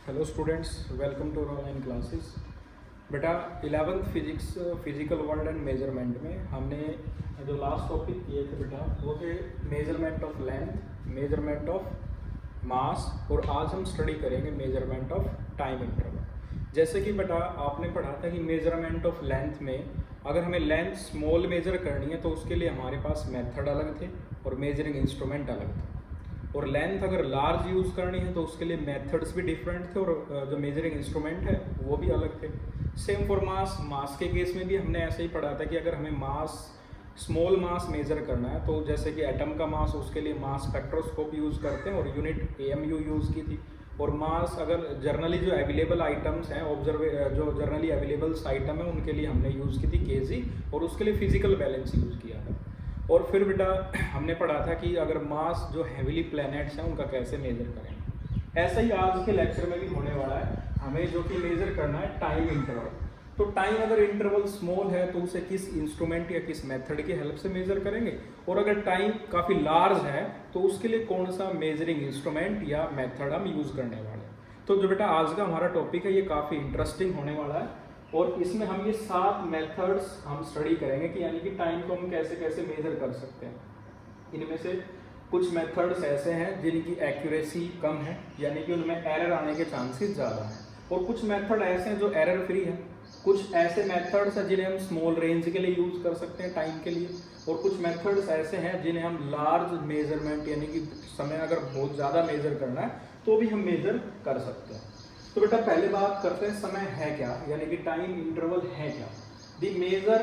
Hello students, welcome to online classes. बेटा 11th physics physical world and measurement में हमने जो लास्ट टॉपिक किए थे बेटा वो थे measurement of length, measurement of mass और आज हम स्टडी करेंगे मेजरमेंट ऑफ टाइम इंटरवल। जैसे कि बेटा आपने पढ़ा था कि मेजरमेंट ऑफ लेंथ में अगर हमें लेंथ स्मॉल मेजर करनी है तो उसके लिए हमारे पास मेथड अलग थे और मेजरिंग इंस्ट्रूमेंट अलग थे, और लेंथ अगर लार्ज यूज़ करनी है तो उसके लिए मेथड्स भी डिफरेंट थे और जो मेजरिंग इंस्ट्रूमेंट है वो भी अलग थे। सेम फॉर मास, मास के केस में भी हमने ऐसे ही पढ़ा था कि अगर हमें मास स्मॉल मास मेजर करना है तो जैसे कि एटम का मास, उसके लिए मास स्पेक्ट्रोस्कोप यूज़ करते हैं और यूनिट एएमयू यूज़ की थी। और मास अगर जर्नली जो अवेलेबल आइटम्स हैं जो जर्नली अवेलेबल्स आइटम है उनके लिए हमने यूज़ की थी केजी, और उसके लिए फिजिकल बैलेंस यूज़ किया था। और फिर बेटा हमने पढ़ा था कि अगर मास जो हेविली प्लैनेट्स हैं उनका कैसे मेजर करें। ऐसा ही आज के लेक्चर में भी होने वाला है, हमें जो कि मेजर करना है टाइम इंटरवल। तो टाइम अगर इंटरवल स्मॉल है तो उसे किस इंस्ट्रूमेंट या किस मेथड की हेल्प से मेजर करेंगे, और अगर टाइम काफ़ी लार्ज है तो उसके लिए कौन सा मेजरिंग इंस्ट्रूमेंट या मेथड हम यूज़ करने वाले हैं। तो जो बेटा आज का हमारा टॉपिक है ये काफ़ी इंटरेस्टिंग होने वाला है, और इसमें हम ये 7 मेथड्स हम स्टडी करेंगे कि यानी कि टाइम को हम कैसे कैसे मेजर कर सकते हैं। इनमें से कुछ मेथड्स ऐसे हैं जिनकी एक्यूरेसी कम है, यानी कि उनमें एरर आने के चांसेस ज़्यादा हैं, और कुछ मेथड ऐसे हैं जो एरर फ्री हैं। कुछ ऐसे मेथड्स हैं जिन्हें हम स्मॉल रेंज के लिए यूज़ कर सकते हैं टाइम के लिए, और कुछ मेथड्स ऐसे हैं जिन्हें हम लार्ज मेजरमेंट यानी कि समय अगर बहुत ज़्यादा मेजर करना है तो भी हम मेजर कर सकते हैं। तो बेटा पहले बात करते हैं समय है क्या, यानी कि टाइम इंटरवल है क्या। To measure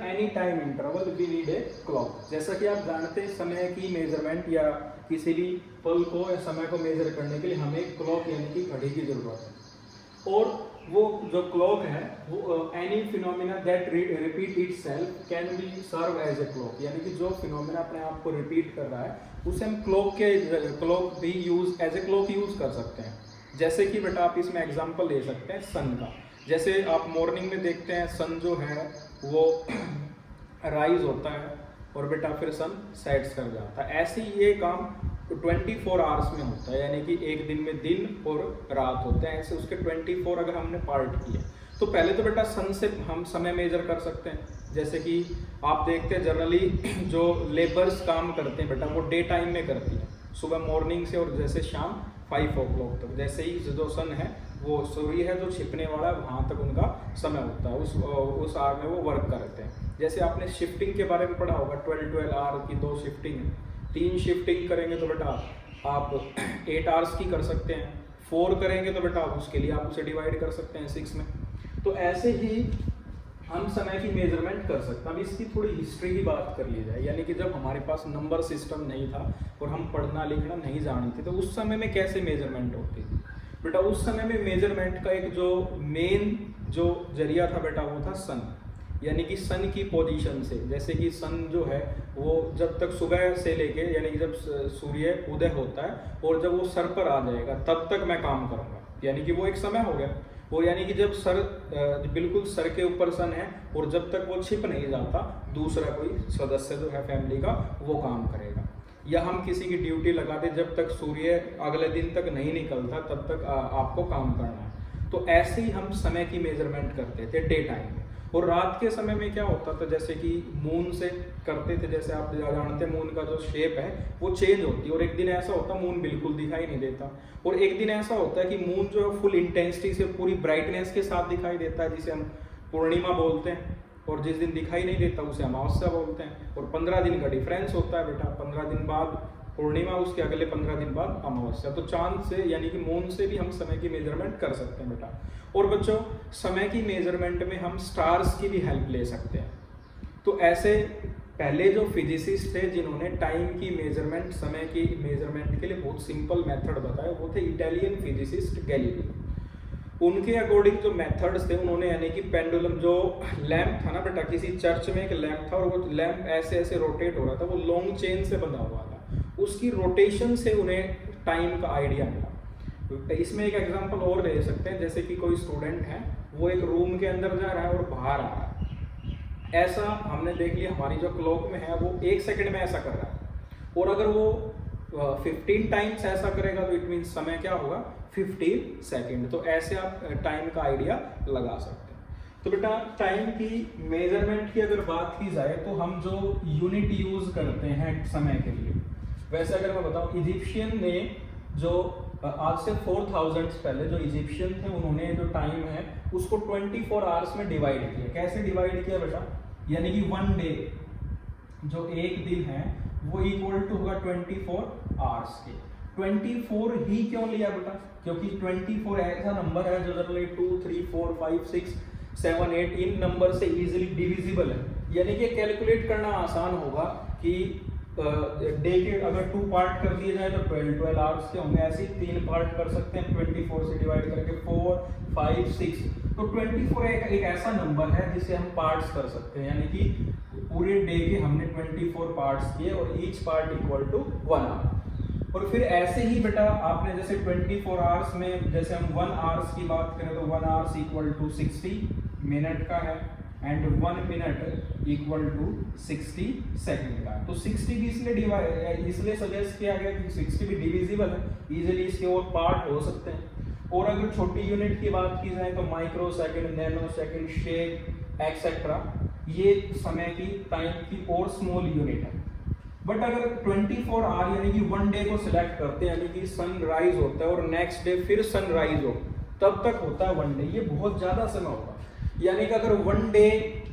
any time interval we need a clock. जैसा कि आप जानते हैं समय की मेजरमेंट या किसी भी पल को या समय को मेजर करने के लिए हमें एक क्लॉक यानी कि घड़ी की जरूरत है, और वो जो क्लॉक है वो any phenomena that repeat itself can be serve as a clock, यानी कि जो फिनोमिना अपने आप को रिपीट कर रहा है उसे हम क्लॉक भी use as a clock use कर सकते हैं। जैसे कि बेटा आप इसमें एग्जांपल ले सकते हैं सन का। जैसे आप मॉर्निंग में देखते हैं सन जो है वो राइज होता है और बेटा फिर सन सेट्स कर जाता है। ऐसे ही ये काम 24 आवर्स में होता है, यानी कि एक दिन में दिन और रात होते हैं। ऐसे उसके 24 अगर हमने पार्ट किए तो पहले तो बेटा सन से हम समय मेजर कर सकते हैं। जैसे कि आप देखते हैं जनरली जो लेबर्स काम करते हैं बेटा वो डे टाइम में करती है, सुबह मॉर्निंग से और जैसे शाम 5 o'clock तक। जैसे ही जो सन है वो सूर्य है जो छिपने वाला है वहाँ तक उनका समय होता है, उस आवर में वो वर्क करते हैं। जैसे आपने शिफ्टिंग के बारे में पढ़ा होगा, 12 आवर की 2 शिफ्टिंग है। 3 शिफ्टिंग करेंगे तो बेटा आप 8 आवर्स की कर सकते हैं। 4 करेंगे तो बेटा उसके लिए आप उसे डिवाइड कर सकते हैं 6 में। तो ऐसे ही हम समय की मेजरमेंट कर सकते हैं। अब इसकी थोड़ी हिस्ट्री की बात कर ली जाए, यानी कि जब हमारे पास नंबर सिस्टम नहीं था और हम पढ़ना लिखना नहीं जानते तो उस समय में कैसे मेजरमेंट होती थी। बेटा उस समय में मेजरमेंट का एक जो मेन जो जरिया था बेटा वो था सन, यानी कि सन की पोजीशन से। जैसे कि सन जो है वो जब तक सुबह से लेके यानी कि जब सूर्य उदय होता है और जब वो सर पर आ जाएगा तब तक मैं काम करूँगा, यानी कि वो एक समय हो गया वो। यानी कि जब सर बिल्कुल सर के ऊपर सन है और जब तक वो छिप नहीं जाता दूसरा कोई सदस्य जो है फैमिली का वो काम करेगा। या हम किसी की ड्यूटी लगा दे, जब तक सूर्य अगले दिन तक नहीं निकलता तब तक आपको काम करना है। तो ऐसे ही हम समय की मेजरमेंट करते थे डे टाइम में। और रात के समय में क्या होता था, जैसे कि मून से करते थे। जैसे आप जानते हैं मून का जो शेप है वो चेंज होती है, और एक दिन ऐसा होता है मून बिल्कुल दिखाई नहीं देता, और एक दिन ऐसा होता है कि मून जो है फुल इंटेंसिटी से पूरी ब्राइटनेस के साथ दिखाई देता है, जिसे हम पूर्णिमा बोलते हैं। और जिस दिन दिखाई नहीं देता उसे अमावस्या बोलते हैं। और 15 दिन का डिफरेंस होता है बेटा, 15 दिन बाद पूर्णिमा, उसके अगले 15 दिन बाद अमावस्या। तो चांद से यानी कि मून से भी हम समय की मेजरमेंट कर सकते हैं बेटा। और बच्चों समय की मेजरमेंट में हम स्टार्स की भी हेल्प ले सकते हैं। तो ऐसे पहले जो फिजिसिस्ट थे जिन्होंने टाइम की मेजरमेंट, समय की मेजरमेंट के लिए बहुत सिंपल मेथड बताया वो थे इटालियन फिजिसिस्ट गैलीलियो। उनके अकॉर्डिंग जो मेथड्स थे उन्होंने यानी कि पेंडुलम जो लैंप था ना बेटा, किसी चर्च में एक लैंप था और वो लैंप ऐसे ऐसे रोटेट हो रहा था, वो लॉन्ग चेन से बंधा हुआ था। उसकी रोटेशन से उन्हें टाइम का आइडिया मिला। इसमें एक एग्जांपल और ले सकते हैं, जैसे कि कोई स्टूडेंट है वो एक रूम के अंदर जा रहा है और बाहर आ रहा है। ऐसा हमने देख लिया हमारी जो क्लॉक में है वो 1 सेकंड में ऐसा कर रहा है, और अगर वो 15 टाइम्स ऐसा करेगा तो इट मीन्स समय क्या होगा 15 सेकेंड। तो ऐसे आप टाइम का आइडिया लगा सकते हैं। तो बेटा टाइम की मेजरमेंट की अगर बात की जाए तो हम जो यूनिट यूज करते हैं समय के लिए, वैसे अगर मैं बताऊं इजिप्शियन ने जो आज से 4000 पहले जो इजिप्शियन थे उन्होंने जो टाइम है उसको 24 आवर्स में डिवाइड किया। कैसे डिवाइड किया बेटा, यानी कि 1 डे जो एक दिन है वो इक्वल टू होगा 24 आवर्स के। 24 ही क्यों लिया बेटा, क्योंकि 24 ऐसा नंबर है जो जनरली 2 3 4 5 6 7 8 इन नंबर से इजीली डिविजिबल है, यानी कि कैलकुलेट करना आसान होगा कि डे के अगर 2 पार्ट कर दिए जाए तो 12 आवर्स के होंगे। ऐसे ही 3 पार्ट कर सकते हैं 24 से डिवाइड करके 4 5 6। तो 24 एक ऐसा नंबर है जिसे हम पार्ट्स कर सकते हैं, यानी कि पूरे डे के हमने 24 पार्ट्स किए और each part equal to 1 hour. और फिर ऐसे ही बेटा आपने जैसे 24 आवर्स में जैसे हम 1 आवर्स की बात करें तो 1 आवर्स इक्वल टू 60 मिनट का है and 1 minute equal to 60 second का। तो 60 भी इसलिए सजेस्ट किया गया कि 60 भी डिविजिबल है, इजीली इसके और पार्ट हो सकते हैं। और अगर छोटी यूनिट की बात की जाए तो micro second, nano second, shake etcetera, ये समय की टाइम की और स्मॉल यूनिट है। बट अगर 24 आवर यानी कि 1 डे को सिलेक्ट करते हैं, यानी कि सनराइज होता है और नेक्स्ट डे फिर सनराइज हो, तब तक होता है 1 डे, ये बहुत ज्यादा समय होगा। यानी कि अगर 1 डे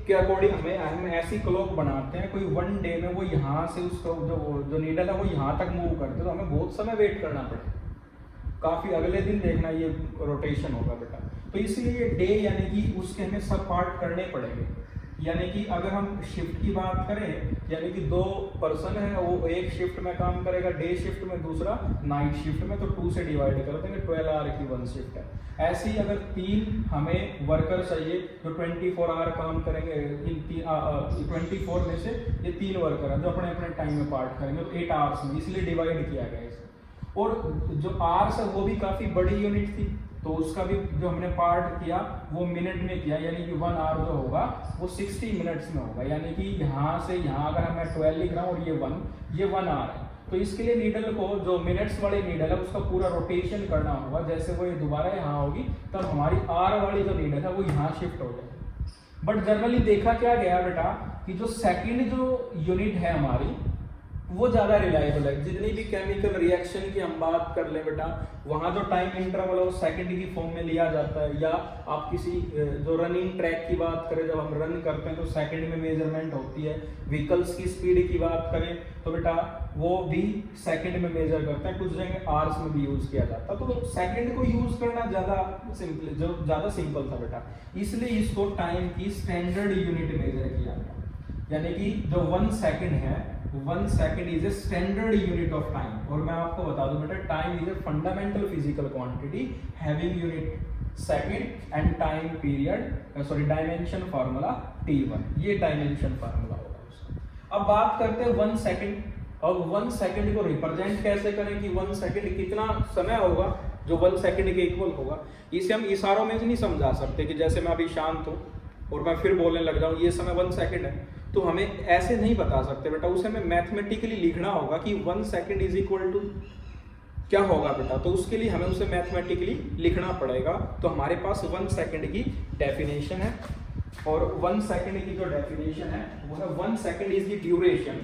के अकॉर्डिंग हम ऐसी क्लॉक बनाते हैं, कोई 1 डे में वो यहाँ से उसका जो नीडल है वो यहाँ तक मूव करते हैं, तो हमें बहुत समय वेट करना पड़ेगा, काफी अगले दिन देखना ये रोटेशन होगा बेटा। तो इसलिए डे यानी कि उसके हमें सब पार्ट करने पड़ेंगे। यानी कि अगर हम शिफ्ट की बात करें, यानी कि 2 पर्सन है वो एक शिफ्ट में काम करेगा, डे शिफ्ट में, दूसरा नाइट शिफ्ट में, तो 2 से डिवाइड कर देंगे, 12 आवर की 1 शिफ्ट है। ऐसे ही अगर 3 हमें वर्कर चाहिए जो 24 आवर काम करेंगे, इन 24 में से ये 3 वर्कर हैं जो अपने अपने टाइम में पार्ट करेंगे, तो 8 आवर्स में, इसलिए डिवाइड किया गया इसे। और जो आवर्स है वो भी काफी बड़ी यूनिट थी, तो उसका भी जो हमने पार्ट किया वो मिनट में किया, यानी कि 1 आवर जो होगा वो 60 मिनट्स में होगा। यानी कि यहाँ से यहाँ अगर मैं 12 लिख रहा हूँ और ये 1 आवर है, तो इसके लिए नीडल को जो मिनट्स वाली नीडल है उसका पूरा रोटेशन करना होगा। जैसे वो ये दोबारा यहाँ होगी तब हमारी आर वाली जो नीडल है वो यहाँ शिफ्ट हो जाएगी। बट जनरली देखा क्या गया बेटा कि जो सेकंड जो यूनिट है हमारी वो ज़्यादा रिलायबल है। जितनी भी केमिकल रिएक्शन की हम बात कर ले बेटा, वहाँ जो टाइम इंटरवल है वो सेकंड की फॉर्म में लिया जाता है। या आप किसी जो रनिंग ट्रैक की बात करें, जब हम रन करते हैं तो सेकंड में मेजरमेंट होती है। व्हीकल्स की स्पीड की बात करें तो बेटा वो भी सेकंड में मेजर करते हैं, कुछ जगह आवर्स में भी यूज किया जाता है। तो सेकंड को यूज करना ज़्यादा सिंपल था बेटा, इसलिए इसको टाइम की स्टैंडर्ड यूनिट मेजर किया गया। यानी कि जो 1 सेकंड है, 1 second is a standard unit of time. और मैं आपको बता दूं बेटा, time is a fundamental physical quantity having unit second and time period dimension formula T1, ये डायमेंशन फार्मूला होगा उसका। अब बात करते हैं 1 सेकंड। अब 1 सेकंड को रिप्रेजेंट कैसे करें कि 1 सेकंड कितना समय होगा जो 1 सेकंड के इक्वल होगा। इसे हम इशारों में नहीं समझा सकते कि जैसे मैं अभी शांत हूँ और मैं फिर बोलने लग जाऊँ ये समय 1 सेकंड है, तो हमें ऐसे नहीं बता सकते बेटा। उसे हमें मैथमेटिकली लिखना होगा कि 1 सेकंड इज इक्वल टू क्या होगा बेटा, तो उसके लिए हमें उसे मैथमेटिकली लिखना पड़ेगा। तो हमारे पास 1 सेकंड की डेफिनेशन है, और 1 सेकंड की जो डेफिनेशन है वो है 1 second is the duration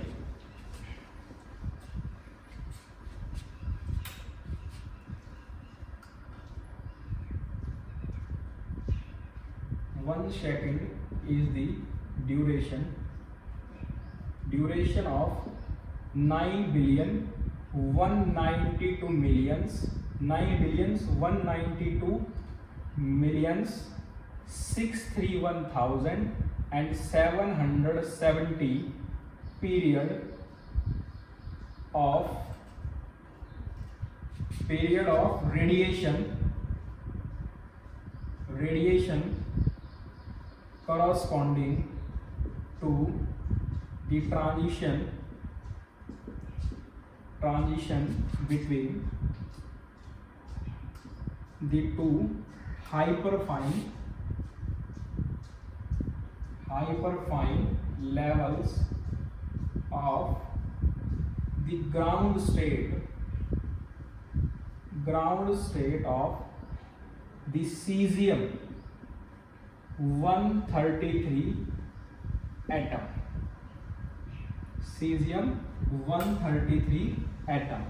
duration of 9,192,631,770 period of radiation corresponding to the transition between the two hyperfine levels of the ground state ground state of the cesium 133 atom, cesium 133 atom.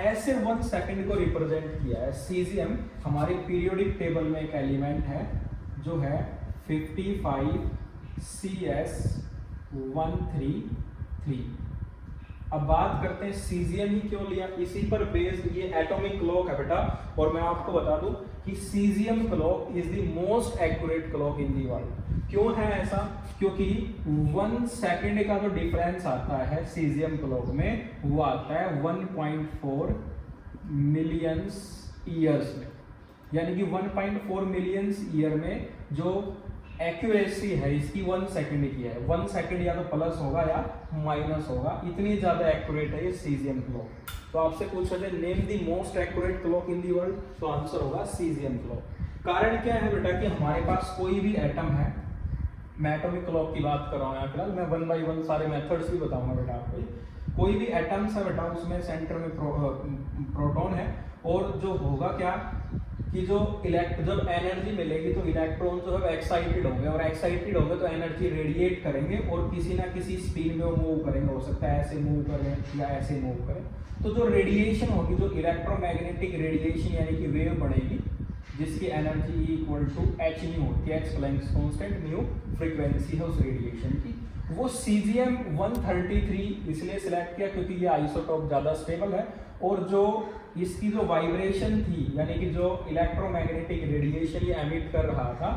ऐसे 1 second को represent किया है। Caesium हमारे periodic table में एक element है जो है 55CS133। अब बात करते हैं सीजियम ही क्यों लिया, इसी पर बेस्ड ये एटॉमिक क्लॉक है बेटा। और मैं आपको बता दूं कि caesium clock is the most accurate clock in the world. क्यों है ऐसा? क्योंकि 1 सेकंड का जो डिफरेंस आता है सीजियम क्लॉक में वो आता है 1.4 मिलियंस ईयर्स में, यानी कि 1.4 मिलियंस ईयर में जो एक्यूरेसी है इसकी 1 सेकंड की है। 1 सेकंड या तो प्लस होगा या माइनस होगा, इतनी ज्यादा एक्यूरेट है ये सीजियम क्लॉक। तो आपसे पूछा जाए name the most accurate clock in the world, तो आंसर होगा सीजियम क्लॉक। कारण क्या है बेटा कि हमारे पास कोई भी एटम है, मैं एटॉमिक क्लॉक की बात कर रहा हूँ यहाँ फिलहाल, मैं 1 बाय 1 सारे मेथड्स भी बताऊंगा बेटा आपको। कोई भी एटम्स है बेटा उसमें सेंटर में प्रोटॉन है, और जो होगा क्या कि जब एनर्जी मिलेगी तो इलेक्ट्रॉन जो है एक्साइटेड होंगे, और एक्साइटेड होंगे तो एनर्जी रेडिएट करेंगे और किसी ना किसी स्पीड में वो मूव करेंगे। हो सकता है ऐसे मूव करें या ऐसे मूव करें। तो जो रेडिएशन होगी, जो इलेक्ट्रोमैग्नेटिक रेडिएशन यानी कि वेव बनेगी, जिसकी energy equal to H nu होती है, H Planck's constant, nu frequency है उस रेडिएशन की। वो सीजियम 133 इसलिए सिलेक्ट किया क्योंकि ये आइसोटोप ज्यादा स्टेबल है, और जो इसकी जो वाइब्रेशन थी यानी कि जो इलेक्ट्रोमैग्नेटिक रेडिएशन ये एमिट कर रहा था,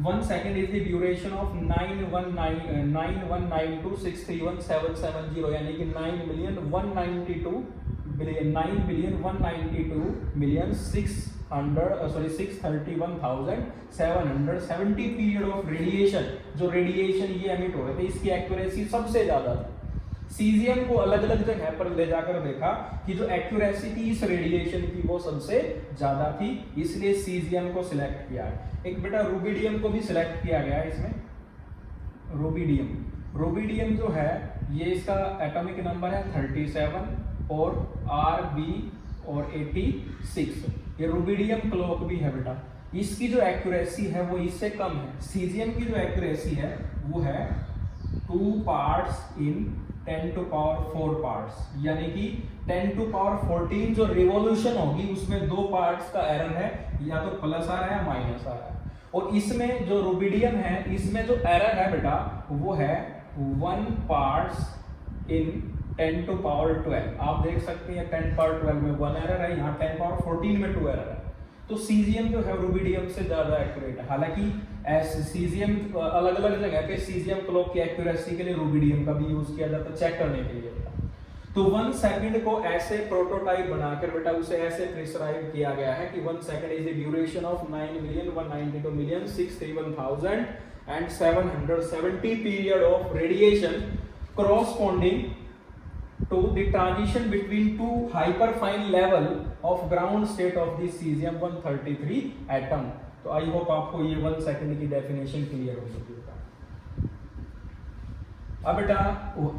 1 second is the duration of 91926317770, यानी कि 631,770 पीरियड ऑफ रेडिएशन, जो रेडिएशन ये एमिट हो रहे थे, इसकी एक्यूरेसी सबसे ज्यादा थी। सीजियम को अलग अलग जगह पर ले जाकर देखा कि जो एक्यूरेसी थी इस रेडिएशन की वो सबसे ज्यादा थी, इसलिए सीजियम को सिलेक्ट किया है। एक बेटा रूबिडियम को भी सिलेक्ट किया गया है इसमें। रूबिडियम जो है ये इसका एटॉमिक नंबर है 37 और Rb और 86। ये रूबिडियम क्लॉक भी है बेटा। इसकी जो एक्यूरेसी है वो इससे कम है। सीजियम की जो एक्यूरेसी है वो है 2 parts in 10 to power 4 parts, यानी कि 10 to power 14 जो रिवॉल्यूशन होगी उसमें 2 पार्ट्स का एरर है, या तो प्लस आ रहा है या माइनस आ रहा है। और इसमें जो रूबिडियम है इसमें जो एरर है बेटा वो है 1 पार्ट्स इन 10 to power 12। आप देख सकते हैं 10 power 12 में 1 एरर है, यहाँ 10 power 14 में 2 एरर है। तो सीजियम जो है रूबिडियम से ज्यादा एक्यूरेट है। हालांकि सीजियम अलग अलग जगह पे सीजियम क्लॉक की एक्यूरेसी के लिए रूबिडियम का भी यूज किया जाता है चेक करने के लिए। तो 1 सेकंड को ऐसे प्रोटोटाइप बनाकर बेटा उसे ऐसे प्रिस्क्राइब किया गया है कि 1 second is the duration of 9,192,631,770 period of radiation corresponding to the transition between two hyperfine level of ground state of the cesium 133 atom। तो आई होप आपको ये 1 सेकंड की डेफिनेशन क्लियर हो चुकी है। अब बेटा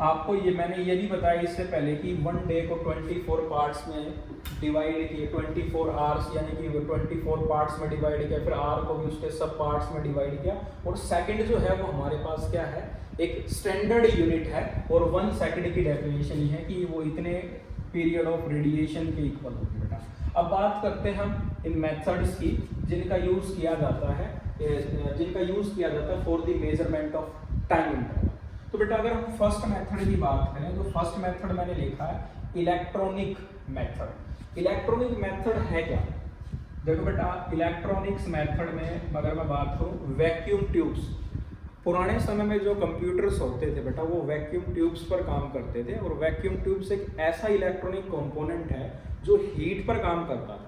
आपको ये मैंने ये भी बताया इससे पहले कि 1 डे को 24 पार्ट्स में डिवाइड किए, 24 आवर्स यानी कि 24 पार्ट्स में डिवाइड किया, फिर आवर को भी उसके सब पार्ट्स में डिवाइड किया। और सेकंड जो है वो हमारे पास क्या है, एक स्टैंडर्ड यूनिट है, और 1 सेकंड की डेफिनेशन ये है कि वो इतने पीरियड ऑफ रेडिएशन के इक्वल होगी बेटा। अब बात करते हैं हम इन मेथड्स की जिनका यूज किया जाता है for the measurement of time interval. तो बेटा अगर हम फर्स्ट मेथड की बात करें तो फर्स्ट मेथड मैंने लिखा है इलेक्ट्रॉनिक मेथड। इलेक्ट्रॉनिक मेथड है क्या? देखो बेटा इलेक्ट्रॉनिक्स मेथड में अगर मैं बात करूं वैक्यूम ट्यूब्स, पुराने समय में जो कंप्यूटर्स होते थे बेटा वो वैक्यूम ट्यूब्स पर काम करते थे, और वैक्यूम ट्यूब्स एक ऐसा इलेक्ट्रॉनिक कंपोनेंट है जो हीट पर काम करता था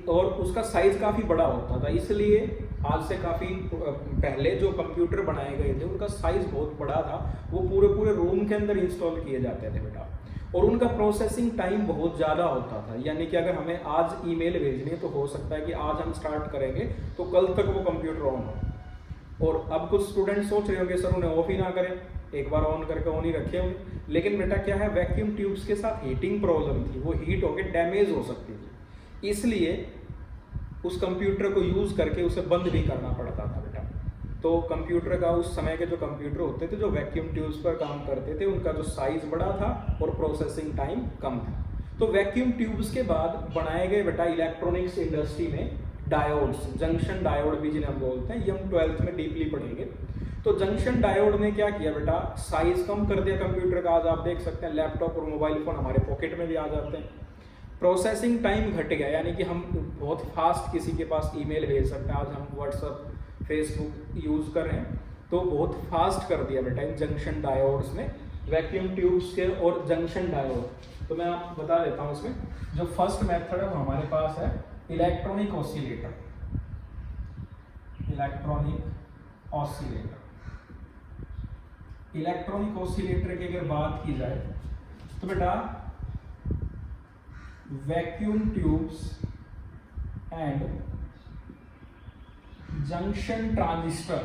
और उसका साइज काफी बड़ा होता था। इसलिए आज से काफी पहले जो कंप्यूटर बनाए गए थे उनका साइज बहुत बड़ा था, वो पूरे रूम के अंदर इंस्टॉल किए जाते थे बेटा, और उनका प्रोसेसिंग टाइम बहुत ज़्यादा होता था। यानी कि अगर हमें आज ईमेल भेजनी है तो हो सकता है कि आज हम स्टार्ट करेंगे तो कल तक वो कंप्यूटर ऑन हो। और अब कुछ स्टूडेंट सोच रहे होंगे सर उन्हें ऑफ ही ना करें, एक बार ऑन करके ऑन ही रखे होंगे, लेकिन बेटा क्या है वैक्यूम ट्यूब्स के साथ हीटिंग प्रॉब्लम थी, वो हीट होकर डैमेज हो सकती थी। इसलिए उस कंप्यूटर को यूज़ करके उसे बंद भी करना पड़ता था बेटा। तो कंप्यूटर का उस समय के जो कंप्यूटर होते थे जो वैक्यूम ट्यूब्स पर काम करते थे उनका जो साइज बड़ा था और प्रोसेसिंग टाइम कम था। तो वैक्यूम ट्यूब्स के बाद बनाए गए बेटा इलेक्ट्रॉनिक्स इंडस्ट्री में डायोड्स, जंक्शन डायोड भी जिन्हें हम बोलते हैं, ये हम 12th में डीपली पढ़ेंगे। तो जंक्शन डायोड ने क्या किया बेटा, साइज कम कर दिया कंप्यूटर का। आज आप देख सकते हैं लैपटॉप और मोबाइल फोन हमारे पॉकेट में भी आ जाते हैं। प्रोसेसिंग टाइम घट गया, यानी कि हम बहुत फास्ट किसी के पास ईमेल भेज सकते हैं। आज हम व्हाट्सअप, फेसबुक यूज़ कर रहे हैं तो बहुत फास्ट कर दिया बेटा इन जंक्शन डायोड्स ने, वैक्यूम ट्यूब्स के और जंक्शन डायोड। तो मैं आपको बता देता हूँ इसमें जो फर्स्ट मेथड है वो हमारे पास है electronic oscillator. Electronic oscillator, electronic oscillator की अगर बात की जाए तो बेटा vacuum tubes and junction transistor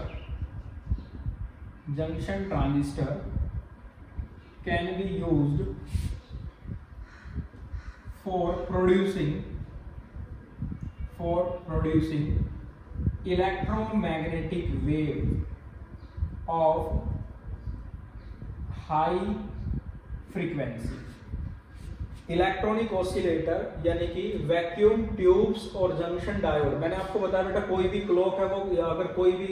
can be used for producing electromagnetic wave of high frequency। Electronic oscillator यानी कि वैक्यूम ट्यूब्स और जंक्शन डायोड। मैंने आपको बताया बेटा कोई भी क्लॉक है वो, अगर कोई भी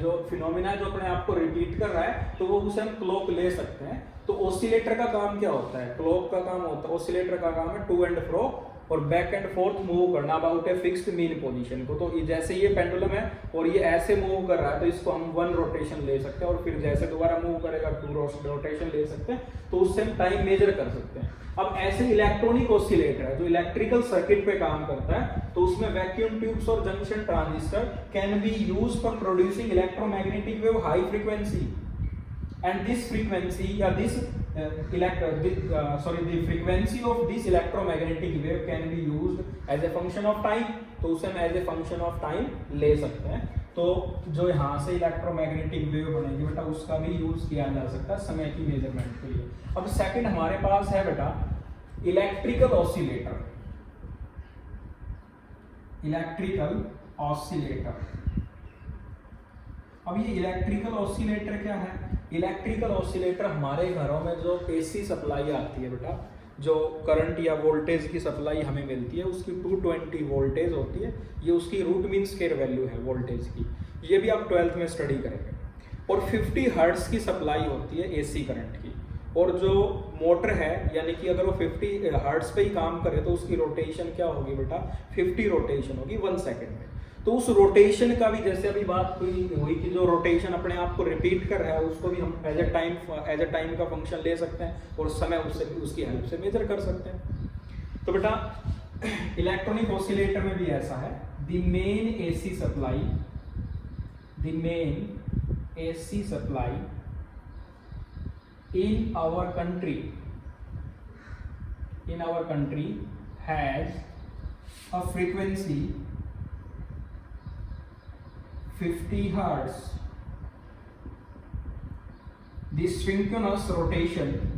जो फिनोमिना जो अपने आप को रिपीट कर रहा है तो वो उसे हम क्लॉक ले सकते हैं। तो ऑसिलेटर का काम क्या होता है, क्लॉक का काम होता है, ऑसिलेटर का काम है टू एंड फ्रो और बैक एंड फोर्थ मूव करना about a fixed mean position को। तो जैसे ये पेंडुलम है और ये ऐसे मूव कर रहा है तो इसको हम 1 रोटेशन ले सकते हैं और फिर जैसे दोबारा मूव करेगा 2 रोटेशन ले सकते हैं, तो उससे हम टाइम मेजर कर सकते हैं। अब ऐसे इलेक्ट्रॉनिक ऑसिलेटर है जो इलेक्ट्रिकल सर्किट पे काम करता है, तो उसमें वैक्यूम ट्यूब्स और junction transistor can be used for producing electromagnetic wave high frequency and this frequency या this the frequency of this electromagnetic wave can be used as a function of time। तो उसे हम as a function of time ले सकते हैं। तो जो यहाँ से इलेक्ट्रोमैग्नेटिक वेव बनेगी बेटा उसका भी यूज किया जा सकता है समय की मेजरमेंट के लिए। अब सेकंड हमारे पास है बेटा इलेक्ट्रिकल ऑसिलेटर। इलेक्ट्रिकल ऑसिलेटर, अब ये इलेक्ट्रिकल ऑसिलेटर क्या है? इलेक्ट्रिकल ऑसिलेटर हमारे घरों में जो एसी सप्लाई आती है बेटा, जो करंट या वोल्टेज की सप्लाई हमें मिलती है उसकी 220 वोल्टेज होती है। ये उसकी रूट मीन स्क्वायर वैल्यू है वोल्टेज की, ये भी आप 12th में स्टडी करेंगे। और 50 हर्ट्ज की सप्लाई होती है एसी करंट की। और जो मोटर है यानी कि अगर वो 50 हर्ट्ज पे ही काम करे तो उसकी रोटेशन क्या होगी बेटा, 50 रोटेशन होगी 1 सेकेंड में। तो उस रोटेशन का भी जैसे अभी बात हुई कि जो रोटेशन अपने आप को रिपीट कर रहा है उसको भी हम एज अ टाइम का फंक्शन ले सकते हैं और समय उससे उसकी हेल्प से मेजर कर सकते हैं। तो बेटा इलेक्ट्रॉनिक ऑसिलेटर में भी ऐसा है। The main AC supply in our country has a frequency 50 hertz। The synchronous rotation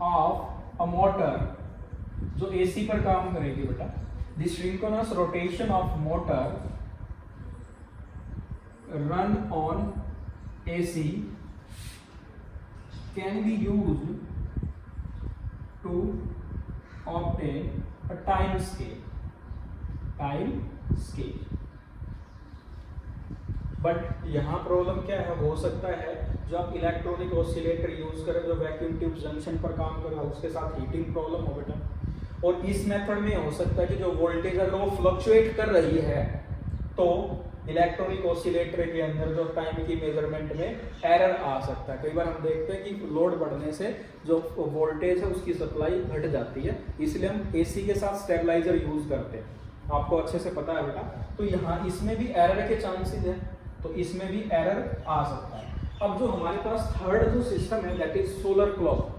of a motor जो AC पर काम करेगी बेटा, the synchronous rotation of motor run on AC can be used to obtain a time scale। But यहाँ problem क्या है, हो सकता है जो आप इलेक्ट्रॉनिक ऑसिलेटर यूज करें जो वैक्यूम ट्यूब जंक्शन पर काम कर रहा है उसके साथ हीटिंग प्रॉब्लम हो बेटा। और इस मेथड में हो सकता है कि जो वोल्टेज अगर वो फ्लक्चुएट कर रही है तो इलेक्ट्रॉनिक ऑसिलेटर के अंदर जो टाइम की मेजरमेंट में एरर आ सकता है। कई बार हम देखते हैं कि लोड बढ़ने से जो वोल्टेज है उसकी सप्लाई घट जाती है, इसलिए हम एसी के साथ स्टेबलाइजर यूज करते हैं, आपको अच्छे से पता है बेटा। तो यहाँ इसमें भी एरर के चांसेस है, तो इसमें भी एरर आ सकता है। अब जो हमारे पास थर्ड जो सिस्टम है that is solar clock.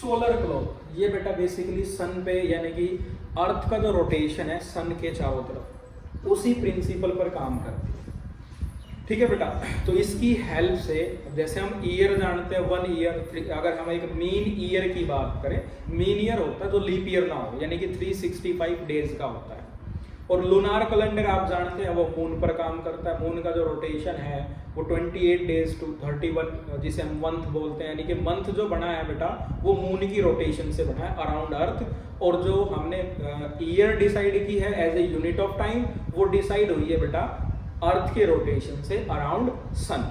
Solar clock, ये बेटा बेसिकली सन पे यानी कि अर्थ का जो रोटेशन है सन के चारों तरफ, उसी प्रिंसिपल पर काम करती है। ठीक है बेटा, तो इसकी हेल्प से जैसे हम ईयर जानते हैं 1 ईयर, अगर हम एक मीन ईयर की बात करें, मीन ईयर होता है जो लीप ईयर ना हो, यानी कि 365 डेज का होता है। और लूनार कैलेंडर आप जानते हैं वो मून पर काम करता है, मून का जो रोटेशन है वो 28 डेज टू 31, जिसे हम मंथ बोलते हैं, यानी कि मंथ जो बना है बेटा वो मून की रोटेशन से बना है अराउंड अर्थ। और जो हमने ईयर डिसाइड की है as a unit of time, वो डिसाइड हुई है बेटा अर्थ के रोटेशन से अराउंड सन।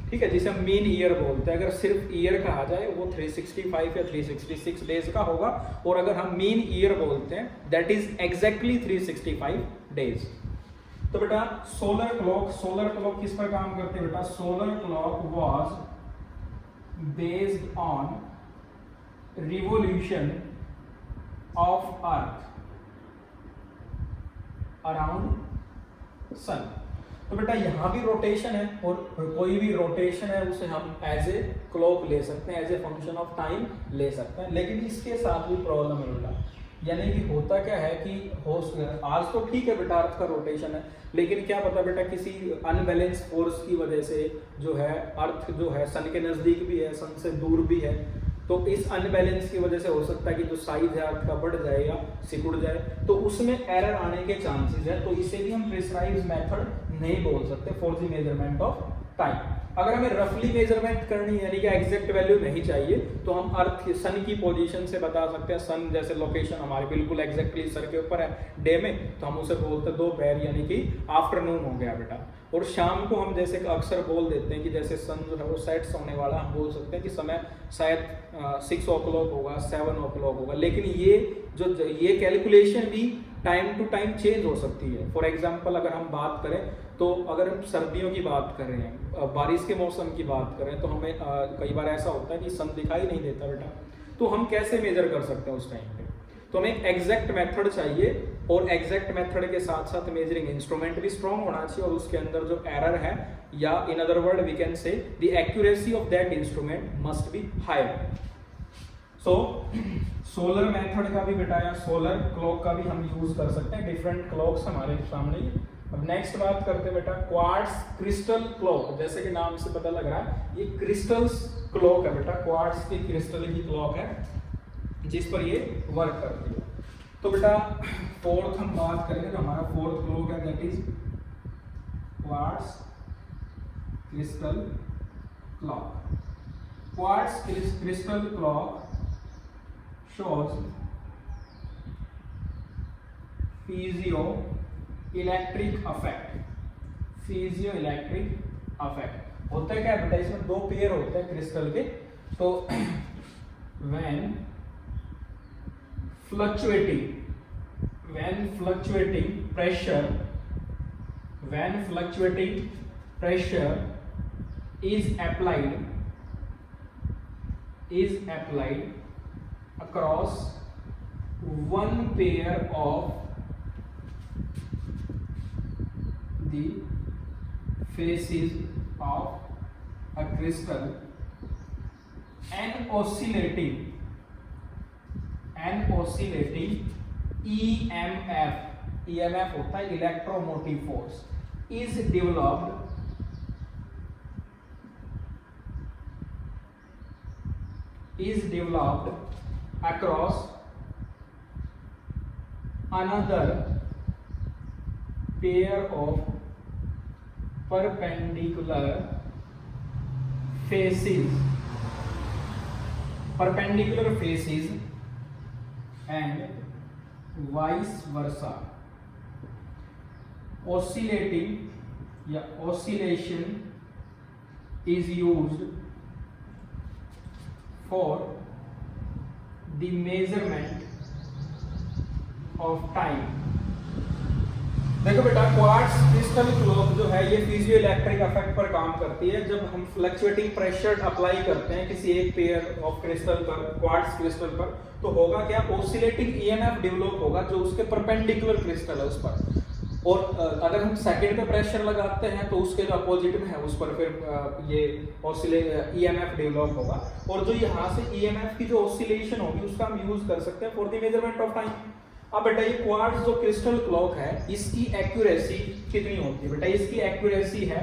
ठीक है, जिसे हम मीन ईयर बोलते हैं। अगर सिर्फ ईयर कहा जाए वो 365 या 366 डेज का होगा, और अगर हम मीन ईयर बोलते हैं दैट इज एग्जैक्टली 365 डेज। तो बेटा सोलर क्लॉक किस पर काम करते हैं बेटा? Solar clock was based on revolution of earth around sun. तो बेटा यहाँ भी रोटेशन है, और कोई भी रोटेशन है उसे हम एज ए क्लॉक ले सकते हैं, as a function of time ले सकते हैं। लेकिन इसके साथ भी प्रॉब्लम है बेटा, यानी कि होता क्या है कि आज तो ठीक है बेटा अर्थ का रोटेशन है, लेकिन क्या पता बेटा किसी अनबैलेंस फोर्स की वजह से जो है अर्थ जो है सन के नज़दीक भी है, सन से दूर भी है, तो इस अनबैलेंस की वजह से हो सकता है कि जो साइज है अर्थ का बढ़ जाए या सिकुड़ जाए, तो उसमें एरर आने के चांसेस है। तो इसे भी हम प्रिस्क्राइब्ड मेथड नहीं बोल सकते for the measurement of time. अगर हमें रफली मेजरमेंट करनी है, यानी कि एग्जैक्ट वैल्यू नहीं चाहिए, तो हम अर्थ की सन की पोजीशन से बता सकते हैं। सन जैसे लोकेशन हमारे बिल्कुल एग्जैक्टली सर के ऊपर है डे में, तो हम उसे बोलते हैं दोपहर, यानी कि आफ्टरनून हो गया बेटा। और शाम को हम जैसे अक्सर बोल देते हैं कि जैसे सन जो है वो सेट्स होने वाला, हम बोल सकते हैं कि समय शायद 6 o'clock होगा, 7 o'clock होगा। लेकिन ये कैलकुलेशन भी टाइम टू टाइम चेंज हो सकती है। फॉर एग्जांपल अगर हम बात करें, तो अगर हम सर्दियों की बात कर रहे हैं, बारिश के मौसम की बात करें, तो हमें कई बार ऐसा होता है कि सन दिखाई नहीं देता बेटा, तो हम कैसे मेजर कर सकते हैं उस टाइम पे? तो हमें एक एग्जैक्ट मेथड चाहिए, और एग्जैक्ट मेथड के साथ साथ मेजरिंग इंस्ट्रूमेंट भी स्ट्रॉन्ग होना चाहिए, और उसके अंदर जो एरर है, या in other word we can say the accuracy of that instrument must be higher. So solar method का भी बेटा या सोलर क्लॉक का भी हम यूज कर सकते हैं। डिफरेंट क्लॉक्स हमारे सामने। अब नेक्स्ट बात करते हैं बेटा क्वार्ट्ज क्रिस्टल क्लॉक। जैसे कि नाम से पता लग रहा है ये क्रिस्टल्स क्लॉक है बेटा, क्वार्ट्ज की क्रिस्टल की क्लॉक है जिस पर ये वर्क करती है। तो बेटा फोर्थ हम बात करेंगे, तो हमारा फोर्थ क्लॉक है that is quartz crystal clock. Quartz crystal clock shows piezoelectric effect। piezoelectric effect होता है क्या बेटा? इसमें 2 पेयर होते हैं क्रिस्टल के। तो when fluctuating pressure is applied across one pair of the faces of a crystal, an oscillating EMF होता है electromotive force, is developed across another pair of perpendicular faces and vice versa। oscillation is used for the measurement of time। देखो बेटा quartz crystal clock जो है ये piezoelectric effect पर काम करती है। जब हम फ्लक्चुएटिंग प्रेशर अप्लाई करते हैं किसी एक पेयर ऑफ क्रिस्टल पर, क्वार्ट्ज क्रिस्टल पर, तो होगा क्या? ऑसिलेटिंग ईएमएफ डेवलप होगा जो उसके परपेंडिकुलर क्रिस्टल है उस पर। और अगर हम सेकंड पे प्रेशर लगाते हैं तो उसके जो अपोजिट में है उस पर फिर ये ईएमएफ डेवलप होगा, और जो यहाँ से ईएमएफ की जो ऑसिलेशन होगी उसका हम यूज कर सकते हैं for the measurement of time. अब बेटा ये क्वार्ट्ज जो क्रिस्टल क्लॉक है इसकी एक्यूरेसी कितनी होती है? बेटा इसकी एक्यूरेसी है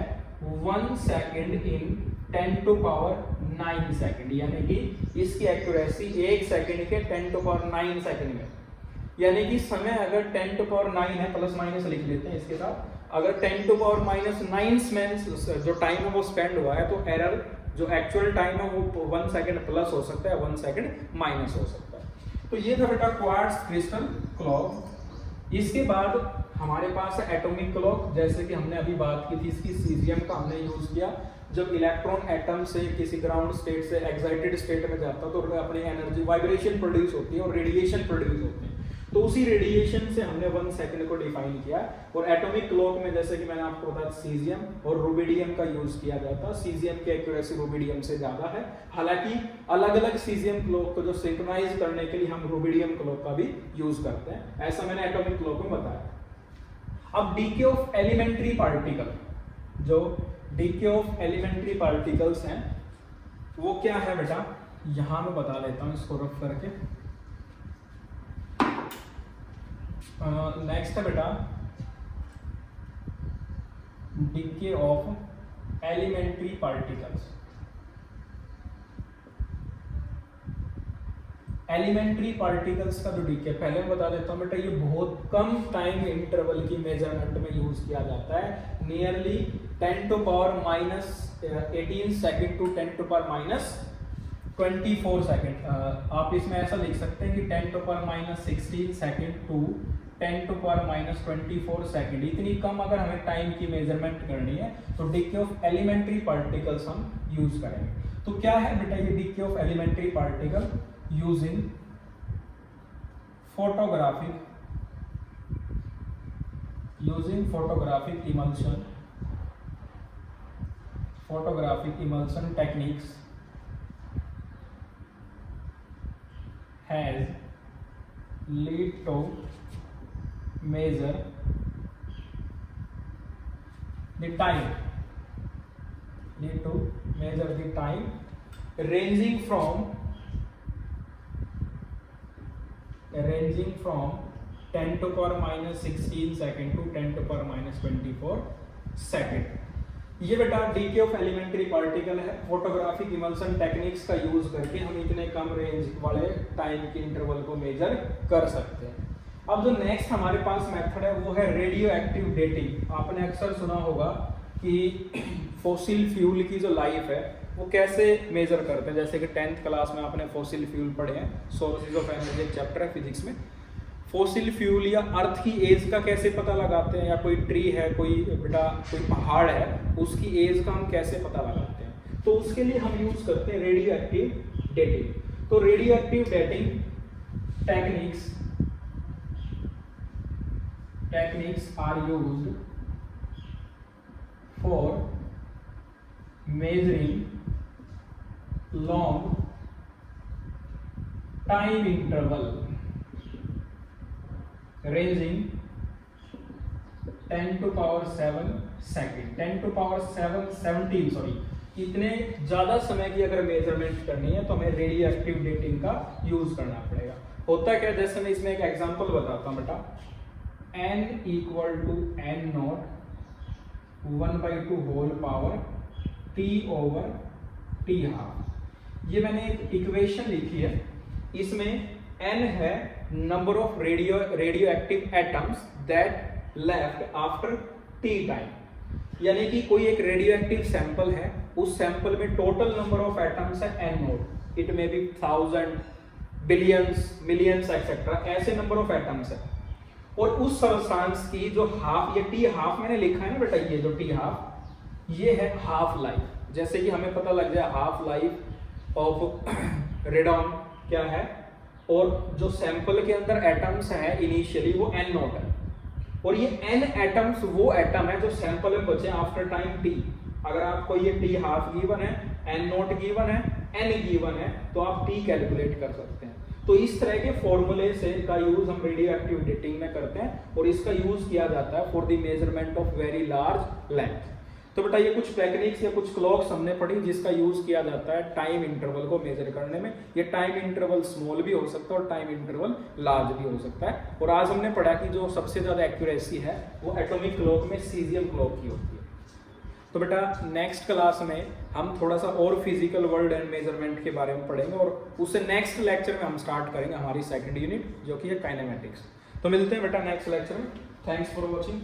1 सेकंड इन 10⁻⁹ सेकंड, यानी कि इसकी एक्यूरेसी 1 सेकंड के 10⁻⁹ सेकंड में, यानी कि समय अगर 10⁻⁹ है, प्लस माइनस लिख लेते हैं इसके साथ, अगर 10⁻⁹ में जो टाइम है वो स्पेंड हुआ है तो एरर जो एक्चुअल टाइम है वो 1 सेकंड प्लस हो सकता है, 1 सेकंड माइनस हो सकता है। तो ये था बेटा क्वार्ट्ज क्रिस्टल क्लॉक। इसके बाद हमारे पास है एटॉमिक क्लॉक, जैसे कि हमने अभी बात की थी इसकी सीजियम का हमने यूज किया। जब इलेक्ट्रॉन एटम से किसी ग्राउंड स्टेट से एक्साइटेड स्टेट में जाता है तो अपनी एनर्जी वाइब्रेशन प्रोड्यूस होती है और रेडिएशन प्रोड्यूस होते हैं, तो उसी रेडिएशन से हमने 1 सेकंड को डिफाइन किया। और एटॉमिक क्लॉक में जैसे कि मैंने आपको बताया सीजियम और रुबिडियम का यूज किया जाता है। सीजियम की एक्यूरेसी रुबिडियम से ज्यादा है, हालांकि अलग अलग सीजियम क्लॉक को जो सिंक्रोनाइज करने के लिए हम रुबिडियम क्लॉक का भी यूज करते हैं, ऐसा मैंने एटॉमिक क्लॉक में बताया। अब डीके ऑफ एलिमेंट्री पार्टिकल, जो डीके ऑफ एलिमेंट्री पार्टिकल्स हैं वो क्या है बेटा, यहां मैं बता देता हूं इसको रफ करके। नेक्स्ट है बेटा decay of elementary particles. Elementary particles का जो डीके, पहले मैं बता देता हूं बेटा, ये बहुत कम टाइम इंटरवल की मेजरमेंट में यूज किया जाता है, नियरली 10⁻⁸ सेकंड टू 10⁻⁻24 सेकंड। आप इसमें ऐसा लिख सकते हैं कि 10⁻16 सेकंड टू 10⁻24 सेकंड, इतनी कम अगर हमें टाइम की मेजरमेंट करनी है तो डीके ऑफ एलिमेंट्री पार्टिकल्स हम यूज करेंगे। तो क्या है बेटा ये decay of elementary particle? Using photographic emulsion techniques has lead to measure the time ranging from 10⁻16 second to 10⁻24 second। ये बेटा डीके ऑफ एलिमेंट्री पार्टिकल है। फोटोग्राफिक इमल्शन टेक्निक्स का यूज करके हम इतने कम रेंज वाले टाइम के इंटरवल को मेजर कर सकते हैं। अब जो नेक्स्ट हमारे पास मेथड है वो है रेडियो एक्टिव डेटिंग। आपने अक्सर सुना होगा कि फॉसिल फ्यूल की जो लाइफ है वो कैसे मेजर करते हैं, जैसे कि 10th क्लास में आपने फॉसिल फ्यूल पढ़े हैं, सोर्सेज ऑफ एनर्जी एक चैप्टर है फिजिक्स में। फॉसिल फ्यूल या अर्थ की एज का कैसे पता लगाते हैं, या कोई ट्री है, कोई बेटा कोई पहाड़ है, उसकी एज का हम कैसे पता लगाते हैं, तो उसके लिए हम यूज करते हैं रेडियो एक्टिव डेटिंग। तो radioactive dating techniques are used for measuring long time interval ranging 10⁻7 second, 10⁻17 sorry, इतने ज्यादा समय की अगर मेजरमेंट करनी है तो हमें रेडियो एक्टिव डेटिंग का यूज करना पड़ेगा। होता क्या, जैसे मैं इसमें एक एग्जांपल बताता हूं बेटा, n = n0 1/2 whole power T/T²। ये मैंने एक इक्वेशन लिखी है, इसमें n है number of radio active atoms that left after t time, यानी कि कोई एक रेडियो एक्टिव सैंपल है, उस सैंपल में टोटल नंबर ऑफ एटम्स है n0, it may be 1000 billions millions etcetera, ऐसे नंबर ऑफ एटम्स है। और उस सब्सटेंस की जो हाफ, ये t½ मैंने लिखा है ना बेटा, ये जो t½ ये है हाफ लाइफ। जैसे कि हमें पता लग जाए हाफ लाइफ ऑफ रेडॉन क्या है, और जो सैंपल के अंदर एटम्स हैं इनिशियली वो n0 है, और ये n एटम्स वो एटम है जो सैंपल में बचे आफ्टर टाइम t। अगर आपको ये t½ गिवन है, n0 गिवन है, n गिवन है, तो आप t कैलकुलेट कर सकते हैं। तो इस तरह के फॉर्मूले से का यूज हम रेडियो एक्टिव डेटिंग में करते हैं और इसका यूज किया जाता है for the measurement of very large length. तो बेटा ये कुछ टेक्निक्स या कुछ क्लॉक्स हमने पढ़ी जिसका यूज किया जाता है टाइम इंटरवल को मेजर करने में। ये टाइम इंटरवल स्मॉल भी हो सकता है और टाइम इंटरवल लार्ज भी हो सकता है। और आज हमने पढ़ा कि जो सबसे ज्यादा एक्यूरेसी है वो एटॉमिक क्लॉक में सीजियम क्लॉक की होती है। तो बेटा नेक्स्ट क्लास में हम थोड़ा सा और फिजिकल वर्ल्ड एंड मेजरमेंट के बारे में पढ़ेंगे और उससे नेक्स्ट लेक्चर में हम स्टार्ट करेंगे हमारी सेकंड यूनिट जो कि है काइनेमेटिक्स। तो मिलते हैं बेटा नेक्स्ट लेक्चर में। Thanks for watching.